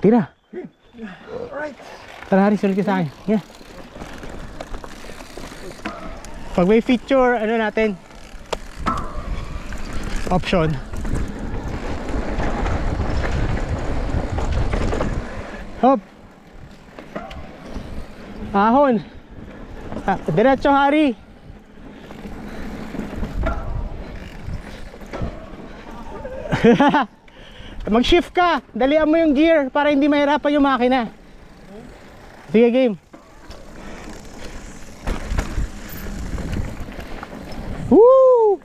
Tira. Alright. Tara Harry, sunod ka sa akin. Yeah. Pag may feature, ano natin? Option. Hop. Ahon. Diretso Harry. Mag-shift ka. Dalian mo yung gear para hindi mahirapan yung makina. Sige, game. Woo!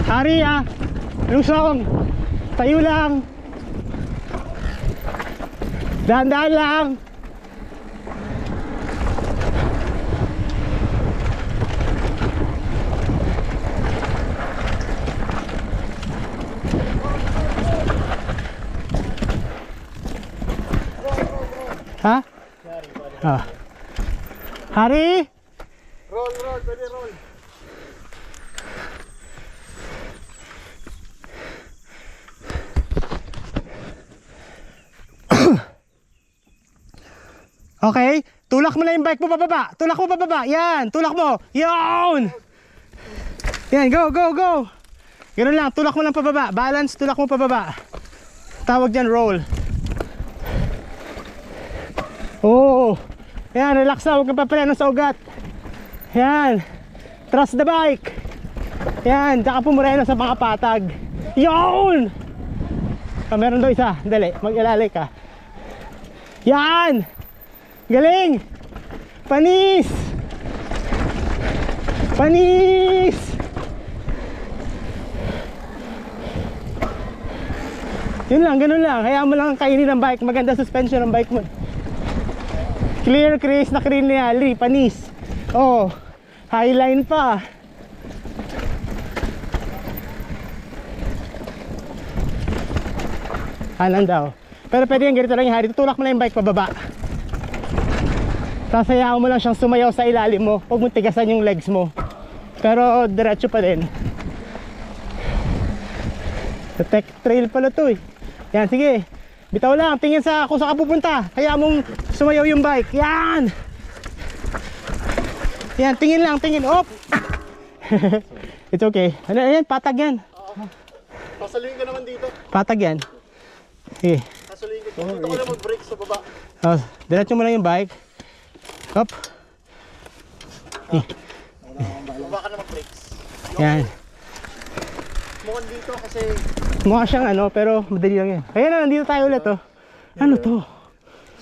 Hari lusong. Tayo lang. Dahan-dahan lang. Ha? Hari? Roll, pwede roll. Okay, tulak mo na yung bike mo pababa. Tulak mo pababa. Yan, tulak mo. Yan. Yan, go. Ganun lang, tulak mo lang pababa. Balance, tulak mo pababa. Tawag dyan, roll. Oh. Yan, relax na. Huwag kang papalano sa ugat. Yan. Trust the bike. Yan, tsaka pumureno sa mga patag. Yan. Meron daw isa. Dali, mag-ilalay ka. Yan. Galing! Panis! Panis! Yun lang, ganun lang. Hayaan mo lang kainin ng bike. Maganda suspension ng bike mo. Clear, Chris. Na-clean ni Ali. Panis. Oh, highline pa. Hanan daw. Pero pwede yung ganito lang yung hari. Tutulak mo lang yung bike pababa. Tapos hayaan mo lang siyang sumayaw sa ilalim mo. Huwag mo tigasan yung legs mo. Pero diretso pa din. Sa tech trail pala to eh. Yan, sige. Bitaw lang, tingin sa kung saan ka pupunta. Hayaan mong sumayaw yung bike. Yan! Yan, tingin lang, tingin. Op! It's okay. Ano yan? Patag yan. Pasaluin ka naman dito. Patag yan. Sige. Pasaluin ka dito. Dito ko na mag-brake sa baba. Oh, diretso mo lang yung bike. Hop. Baba ka na mag-brakes. Yan. Mukhang dito kasi Mukha siyang ano, pero madali lang yan. Kaya na, nandito tayo ulit oh. Ano to?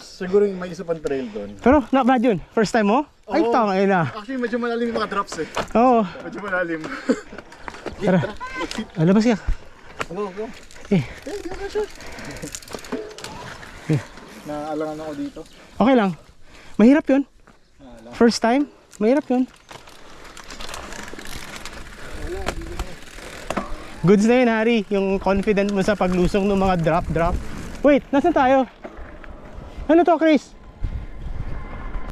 siguro yung may isa pang trail doon. Pero not bad yun. First time mo? Ay, Oo. tama na. Actually medyo malalim yung mga drops eh. Oo. Medyo malalim. Tara. Labas ka. Go, go. Eh. Naalangan ako dito. Okay lang. Mahirap yun. First time, mahirap yun. Goods na yun, Harry. Yung confident mo sa paglusong ng mga drop. Wait, nasan tayo? Ano to, Chris?